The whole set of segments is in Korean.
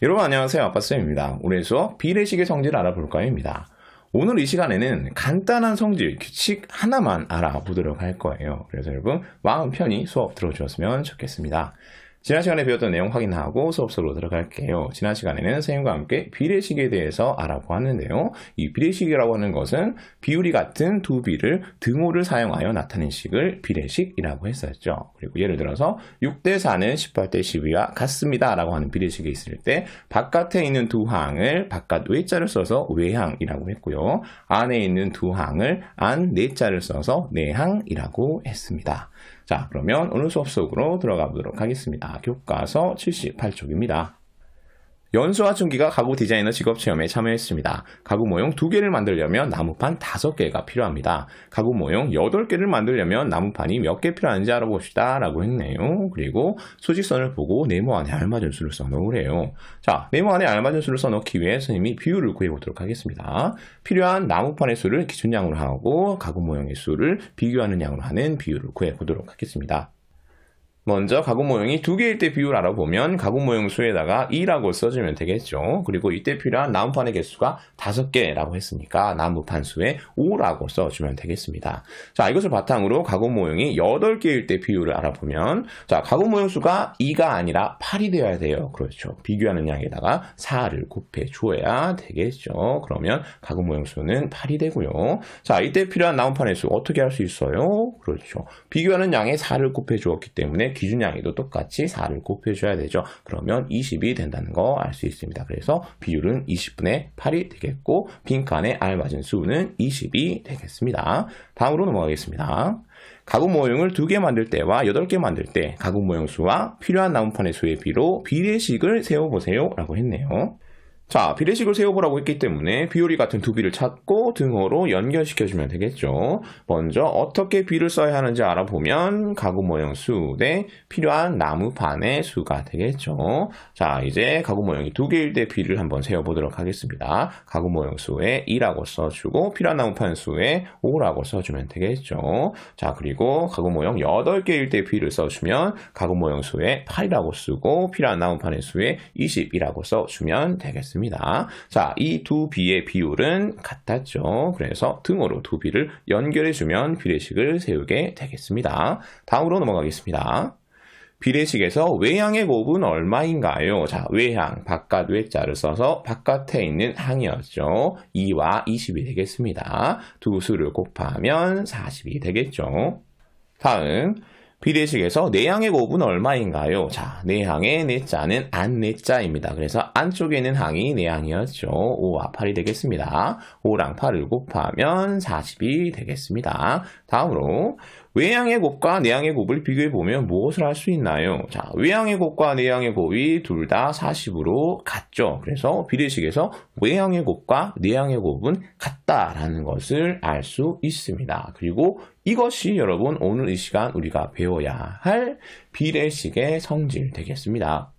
여러분 안녕하세요. 아빠쌤입니다. 오늘 수업 비례식의 성질을 알아볼까요?입니다. 오늘 이 시간에는 간단한 성질, 규칙 하나만 알아보도록 할 거예요. 그래서 여러분 마음 편히 수업 들어주셨으면 좋겠습니다. 지난 시간에 배웠던 내용 확인하고 수업 속으로 들어갈게요. 지난 시간에는 선생님과 함께 비례식에 대해서 알아보았는데요. 이 비례식이라고 하는 것은 비율이 같은 두 비를 등호를 사용하여 나타낸 식을 비례식이라고 했었죠. 그리고 예를 들어서 6대 4는 18대 12와 같습니다 라고 하는 비례식이 있을 때 바깥에 있는 두 항을 바깥 외자를 써서 외항이라고 했고요. 안에 있는 두 항을 안 내자를 써서 내항이라고 했습니다. 자, 그러면 오늘 수업 속으로 들어가 보도록 하겠습니다. 교과서 78쪽입니다. 연수하춘기가 가구 디자이너 직업체험에 참여했습니다. 가구 모형 2개를 만들려면 나무판 5개가 필요합니다. 가구 모형 8개를 만들려면 나무판이 몇 개 필요한지 알아봅시다 라고 했네요. 그리고 수직선을 보고 네모 안에 알맞은 수를 써놓으래요. 자, 네모 안에 알맞은 수를 써놓기 위해 선생님이 비율을 구해보도록 하겠습니다. 필요한 나무판의 수를 기준량으로 하고 가구 모형의 수를 비교하는 양으로 하는 비율을 구해보도록 하겠습니다. 먼저 가구 모형이 2개일 때 비율 알아보면 가구 모형 수에다가 2라고 써주면 되겠죠. 그리고 이때 필요한 나무판의 개수가 5개라고 했으니까 나무판 수에 5라고 써주면 되겠습니다. 자, 이것을 바탕으로 가구 모형이 8개일 때 비율을 알아보면 자, 가구 모형 수가 2가 아니라 8이 되어야 돼요. 그렇죠. 비교하는 양에다가 4를 곱해 주어야 되겠죠. 그러면 가구 모형 수는 8이 되고요. 자, 이때 필요한 나무판의 수 어떻게 할 수 있어요? 그렇죠. 비교하는 양에 4를 곱해 주었기 때문에 기준량에도 똑같이 4를 곱해줘야 되죠. 그러면 20이 된다는 거 알 수 있습니다. 그래서 비율은 20분의 8이 되겠고 빈칸에 알맞은 수는 20이 되겠습니다. 다음으로 넘어가겠습니다. 가구 모형을 2개 만들 때와 8개 만들 때 가구 모형 수와 필요한 나무판의 수의 비로 비례식을 세워보세요 라고 했네요. 자, 비례식을 세워보라고 했기 때문에 비율이 같은 두 비를 찾고 등호로 연결시켜주면 되겠죠. 먼저 어떻게 비를 써야 하는지 알아보면 가구 모형 수 대 필요한 나무판의 수가 되겠죠. 자, 이제 가구 모형이 2개일 때 비를 한번 세워보도록 하겠습니다. 가구 모형 수에 2라고 써주고 필요한 나무판 수에 5라고 써주면 되겠죠. 자, 그리고 가구 모형 8개일 때 비를 써주면 가구 모형 수에 8이라고 쓰고 필요한 나무판의 수에 20이라고 써주면 되겠습니다. 자, 이 두 비의 비율은 같았죠. 그래서 등호로 두 비를 연결해주면 비례식을 세우게 되겠습니다. 다음으로 넘어가겠습니다. 비례식에서 외항의 곱은 얼마인가요? 자, 외항, 바깥 외자를 써서 바깥에 있는 항이었죠. 2와 20이 되겠습니다. 두 수를 곱하면 40이 되겠죠. 다음, 비례식에서 내항의 곱은 얼마인가요? 자, 내항의 내자는 안 내자입니다. 그래서 안쪽에 있는 항이 내항이었죠. 5와 8이 되겠습니다. 5랑 8을 곱하면 40이 되겠습니다. 다음으로 외항의 곱과 내항의 곱을 비교해보면 무엇을 할 수 있나요? 자, 외항의 곱과 내항의 곱이 둘 다 40으로 같죠. 그래서 비례식에서 외항의 곱과 내항의 곱은 같다라는 것을 알 수 있습니다. 그리고 이것이 여러분 오늘 이 시간 우리가 배워야 할 비례식의 성질 되겠습니다.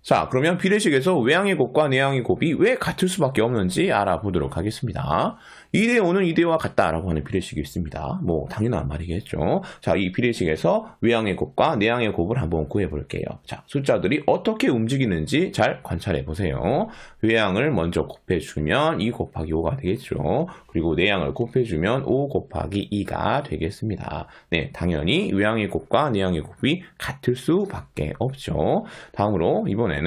자, 그러면 비례식에서 외항의 곱과 내항의 곱이 왜 같을 수밖에 없는지 알아보도록 하겠습니다. 2대 5는 2대와 같다라고 하는 비례식이 있습니다. 뭐 당연한 말이겠죠. 자, 이 비례식에서 외항의 곱과 내항의 곱을 한번 구해볼게요. 자, 숫자들이 어떻게 움직이는지 잘 관찰해 보세요. 외항을 먼저 곱해주면 2 곱하기 5가 되겠죠. 그리고 내항을 곱해주면 5 곱하기 2가 되겠습니다. 네, 당연히 외항의 곱과 내항의 곱이 같을 수밖에 없죠. 다음으로 이번에는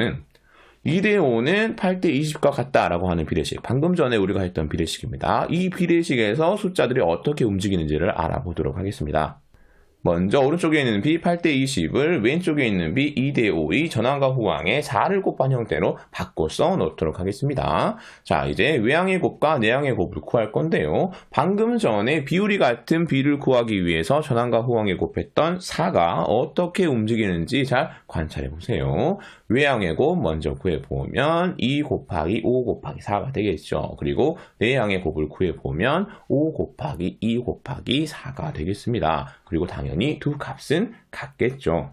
2대 5는 8대 20과 같다라고 하는 비례식. 방금 전에 우리가 했던 비례식입니다. 이 비례식에서 숫자들이 어떻게 움직이는지를 알아보도록 하겠습니다. 먼저 오른쪽에 있는 비 8대 20을 왼쪽에 있는 비 2대 5의 전항과 후항에 4를 곱한 형태로 바꿔 써 놓도록 하겠습니다. 자, 이제 외항의 곱과 내항의 곱을 구할 건데요. 방금 전에 비율이 같은 비를 구하기 위해서 전항과 후항에 곱했던 4가 어떻게 움직이는지 잘 관찰해 보세요. 외항의 곱 먼저 구해보면 2 곱하기 5 곱하기 4가 되겠죠. 그리고 내항의 곱을 구해보면 5 곱하기 2 곱하기 4가 되겠습니다. 그리고 당연히 두 값은 같겠죠.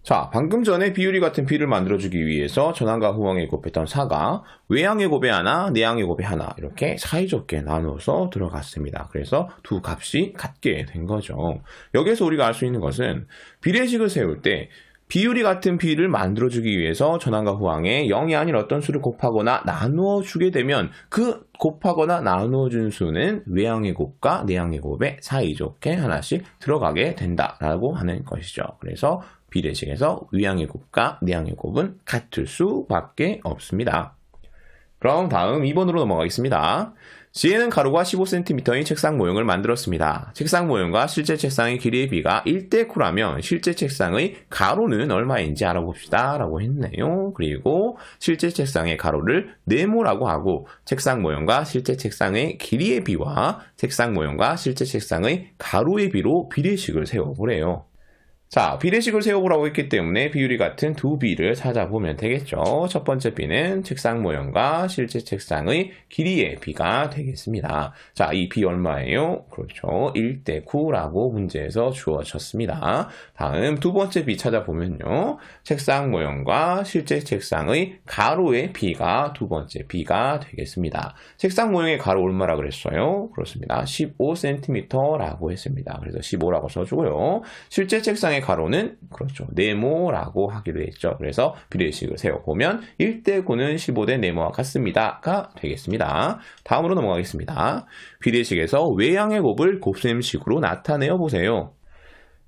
자, 방금 전에 비율이 같은 비를 만들어주기 위해서 전항과 후항에 곱했던 4가 외항의 곱에 하나, 내항의 곱에 하나 이렇게 사이좋게 나눠서 들어갔습니다. 그래서 두 값이 같게 된 거죠. 여기서 우리가 알 수 있는 것은 비례식을 세울 때 비율이 같은 비를 만들어주기 위해서 전항과 후항에 0이 아닌 어떤 수를 곱하거나 나누어 주게 되면 그 곱하거나 나누어 준 수는 외항의 곱과 내항의 곱에 사이좋게 하나씩 들어가게 된다라고 하는 것이죠. 그래서 비례식에서 위항의 곱과 내항의 곱은 같을 수밖에 없습니다. 그럼 다음 2번으로 넘어가겠습니다. 지혜는 가로가 15cm인 책상 모형을 만들었습니다. 책상 모형과 실제 책상의 길이의 비가 1:9라면 실제 책상의 가로는 얼마인지 알아봅시다 라고 했네요. 그리고 실제 책상의 가로를 네모라고 하고 책상 모형과 실제 책상의 길이의 비와 책상 모형과 실제 책상의 가로의 비로 비례식을 세워보래요. 자, 비례식을 세워보라고 했기 때문에 비율이 같은 두 비를 찾아보면 되겠죠. 첫 번째 비는 책상 모형과 실제 책상의 길이의 비가 되겠습니다. 자, 이 비 얼마예요? 그렇죠. 1:9라고 문제에서 주어졌습니다. 다음 두 번째 비 찾아보면요. 책상 모형과 실제 책상의 가로의 비가 두 번째 비가 되겠습니다. 책상 모형의 가로 얼마라 그랬어요? 그렇습니다. 15cm라고 했습니다. 그래서 15라고 써주고요. 실제 책상의 가로는 그렇죠. 네모라고 하기로 했죠. 그래서 비례식을 세워보면 1:9는 15대 네모와 같습니다가 되겠습니다. 다음으로 넘어가겠습니다. 비례식에서 외항의 곱을 곱셈식으로 나타내어 보세요.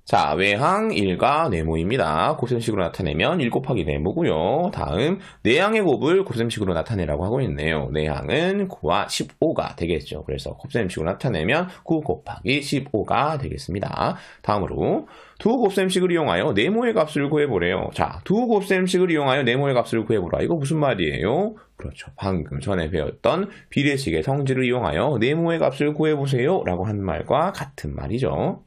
자, 외항 1가 네모입니다. 곱셈식으로 나타내면 1 곱하기 네모고요. 다음 내항의 곱을 곱셈식으로 나타내라고 하고 있네요. 내항은 9와 15가 되겠죠. 그래서 곱셈식으로 나타내면 9 곱하기 15가 되겠습니다. 다음으로 두 곱셈식을 이용하여 네모의 값을 구해보래요. 자, 두 곱셈식을 이용하여 네모의 값을 구해보라. 이거 무슨 말이에요? 그렇죠. 방금 전에 배웠던 비례식의 성질을 이용하여 네모의 값을 구해보세요 라고 한 말과 같은 말이죠.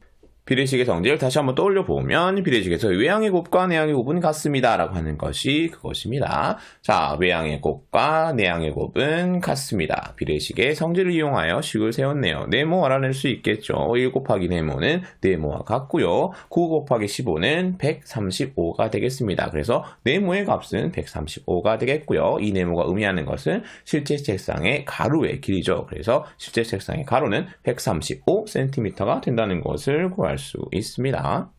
비례식의 성질을 다시 한번 떠올려 보면 비례식에서 외항의 곱과 내항의 곱은 같습니다 라고 하는 것이 그것입니다. 자, 외항의 곱과 내항의 곱은 같습니다. 비례식의 성질을 이용하여 식을 세웠네요. 네모 알아낼 수 있겠죠. 1 곱하기 네모는 네모와 같고요. 9 곱하기 15는 135가 되겠습니다. 그래서 네모의 값은 135가 되겠고요. 이 네모가 의미하는 것은 실제 책상의 가로의 길이죠. 그래서 실제 책상의 가로는 135cm가 된다는 것을 구할 수 있습니다.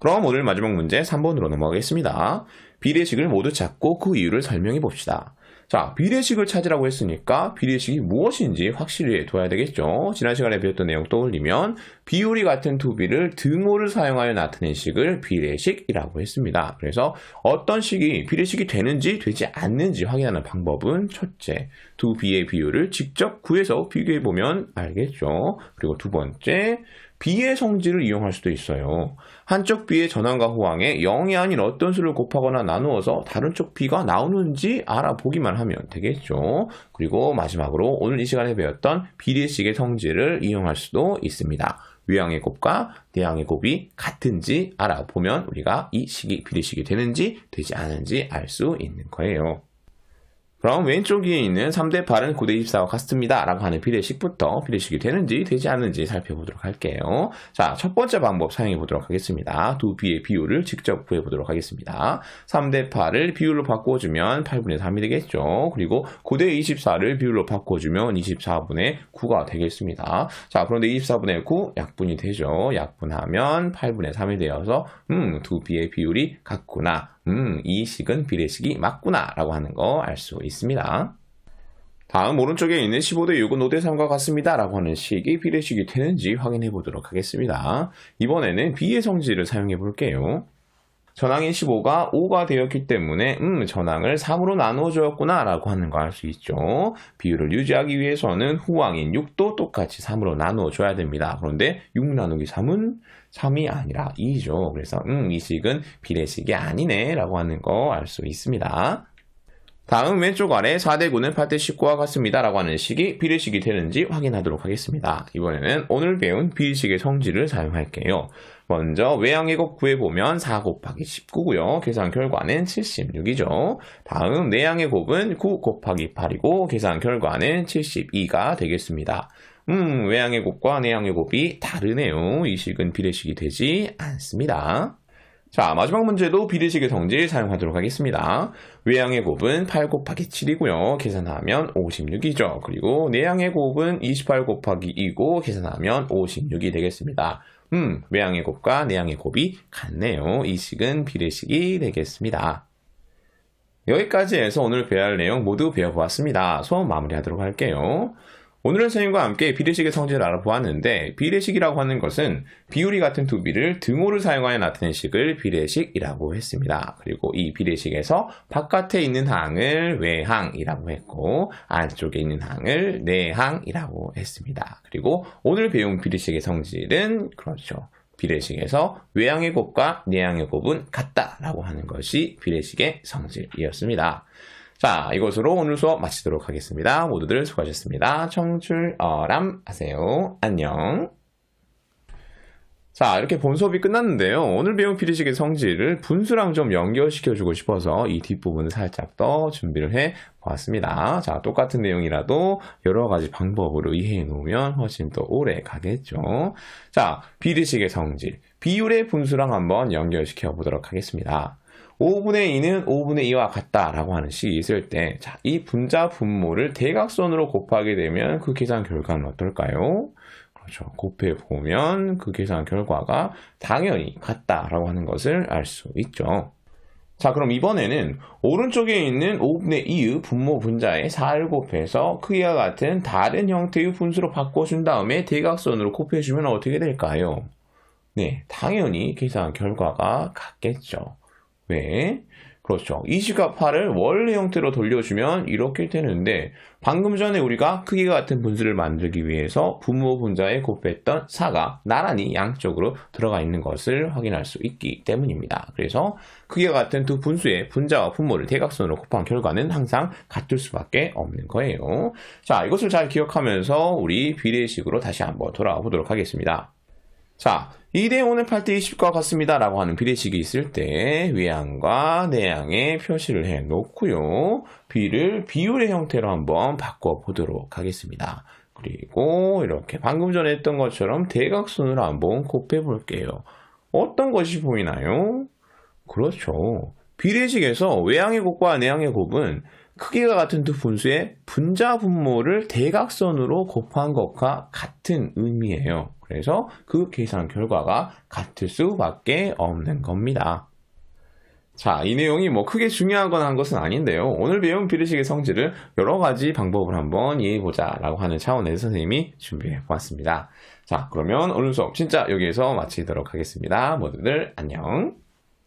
그럼 오늘 마지막 문제 3번으로 넘어가겠습니다. 비례식을 모두 찾고 그 이유를 설명해 봅시다. 자, 비례식을 찾으라고 했으니까 비례식이 무엇인지 확실히 둬야 되겠죠. 지난 시간에 배웠던 내용 떠올리면 비율이 같은 두 비를 등호를 사용하여 나타낸 식을 비례식이라고 했습니다. 그래서 어떤 식이 비례식이 되는지 되지 않는지 확인하는 방법은 첫째, 두 비의 비율을 직접 구해서 비교해보면 알겠죠. 그리고 두 번째, 비의 성질을 이용할 수도 있어요. 한쪽 비의 전항과 호항에 0이 아닌 어떤 수를 곱하거나 나누어서 다른 쪽 비가 나오는지 알아보기만 하면 되겠죠. 그리고 마지막으로 오늘 이 시간에 배웠던 비례식의 성질을 이용할 수도 있습니다. 외항의 곱과 내항의 곱이 같은지 알아보면 우리가 이 식이 비례식이 되는지 되지 않은지 알 수 있는 거예요. 그럼 왼쪽 위에 있는 3대 8은 9대 24와 같습니다 라고 하는 비례식부터 비례식이 되는지 되지 않는지 살펴보도록 할게요. 자, 첫 번째 방법 사용해 보도록 하겠습니다. 두 비의 비율을 직접 구해 보도록 하겠습니다. 3대 8을 비율로 바꿔주면 8분의 3이 되겠죠. 그리고 9대 24를 비율로 바꿔주면 24분의 9가 되겠습니다. 자, 그런데 24분의 9 약분이 되죠. 약분하면 8분의 3이 되어서 두 비의 비율이 같구나. 이 식은 비례식이 맞구나 라고 하는 거 알 수 있습니다. 다음 오른쪽에 있는 15대 6은 5대 3과 같습니다 라고 하는 식이 비례식이 되는지 확인해 보도록 하겠습니다. 이번에는 비의 성질을 사용해 볼게요. 전항인 15가 5가 되었기 때문에 전항을 3으로 나누어 주었구나 라고 하는 거 알 수 있죠. 비율을 유지하기 위해서는 후항인 6도 똑같이 3으로 나누어 줘야 됩니다. 그런데 6 나누기 3은 3이 아니라 2죠. 그래서 이 식은 비례식이 아니네 라고 하는 거 알 수 있습니다. 다음 왼쪽 아래 4대 9는 8대 19와 같습니다 라고 하는 식이 비례식이 되는지 확인하도록 하겠습니다. 이번에는 오늘 배운 비례식의 성질을 사용할게요. 먼저 외항의 곱 구해보면 4 곱하기 19고요. 계산 결과는 76이죠. 다음 내항의 곱은 9 곱하기 8이고 계산 결과는 72가 되겠습니다. 외항의 곱과 내항의 곱이 다르네요. 이 식은 비례식이 되지 않습니다. 자, 마지막 문제도 비례식의 성질 사용하도록 하겠습니다. 외양의 곱은 8 곱하기 7이고요. 계산하면 56이죠. 그리고 내양의 곱은 28 곱하기 2고 계산하면 56이 되겠습니다. 외양의 곱과 내양의 곱이 같네요. 이 식은 비례식이 되겠습니다. 여기까지 해서 오늘 배워야 할 내용 모두 배워보았습니다. 수업 마무리하도록 할게요. 오늘은 선생님과 함께 비례식의 성질을 알아보았는데 비례식이라고 하는 것은 비율이 같은 두 비를 등호를 사용하여 나타낸 식을 비례식이라고 했습니다. 그리고 이 비례식에서 바깥에 있는 항을 외항이라고 했고 안쪽에 있는 항을 내항이라고 했습니다. 그리고 오늘 배운 비례식의 성질은 그렇죠. 비례식에서 외항의 곱과 내항의 곱은 같다라고 하는 것이 비례식의 성질이었습니다. 자, 이것으로 오늘 수업 마치도록 하겠습니다. 모두들 수고하셨습니다. 청출어람 하세요. 안녕. 자, 이렇게 본 수업이 끝났는데요. 오늘 배운 비례식의 성질을 분수랑 좀 연결시켜주고 싶어서 이 뒷부분을 살짝 더 준비를 해 보았습니다. 자, 똑같은 내용이라도 여러 가지 방법으로 이해해 놓으면 훨씬 더 오래 가겠죠. 자, 비례식의 성질, 비율의 분수랑 한번 연결시켜 보도록 하겠습니다. 5분의 2는 5분의 2와 같다라고 하는 식이 있을 때, 자, 이 분자 분모를 대각선으로 곱하게 되면 그 계산 결과는 어떨까요? 그렇죠. 곱해보면 그 계산 결과가 당연히 같다라고 하는 것을 알 수 있죠. 자, 그럼 이번에는 오른쪽에 있는 5분의 2의 분모 분자에 4를 곱해서 크기가 같은 다른 형태의 분수로 바꿔준 다음에 대각선으로 곱해주면 어떻게 될까요? 네, 당연히 계산 결과가 같겠죠. 왜? 그렇죠. 20과 8을 원래 형태로 돌려주면 이렇게 되는데 방금 전에 우리가 크기가 같은 분수를 만들기 위해서 분모 분자에 곱했던 4가 나란히 양쪽으로 들어가 있는 것을 확인할 수 있기 때문입니다. 그래서 크기가 같은 두 분수의 분자와 분모를 대각선으로 곱한 결과는 항상 같을 수밖에 없는 거예요. 자, 이것을 잘 기억하면서 우리 비례식으로 다시 한번 돌아와 보도록 하겠습니다. 자, 2대5는 8대20과 같습니다 라고 하는 비례식이 있을 때 외항과 내항에 표시를 해 놓고요. 비를 비율의 형태로 한번 바꿔보도록 하겠습니다. 그리고 이렇게 방금 전에 했던 것처럼 대각선으로 한번 곱해 볼게요. 어떤 것이 보이나요? 그렇죠. 비례식에서 외항의 곱과 내항의 곱은 크기가 같은 두 분수의 분자 분모를 대각선으로 곱한 것과 같은 의미예요. 그래서 그 계산 결과가 같을 수밖에 없는 겁니다. 자, 이 내용이 크게 중요하거나 한 것은 아닌데요. 오늘 배운 비례식의 성질을 여러 가지 방법을 한번 이해해보자 라고 하는 차원에서 선생님이 준비해 보았습니다. 자, 그러면 오늘 수업 진짜 여기에서 마치도록 하겠습니다. 모두들 안녕.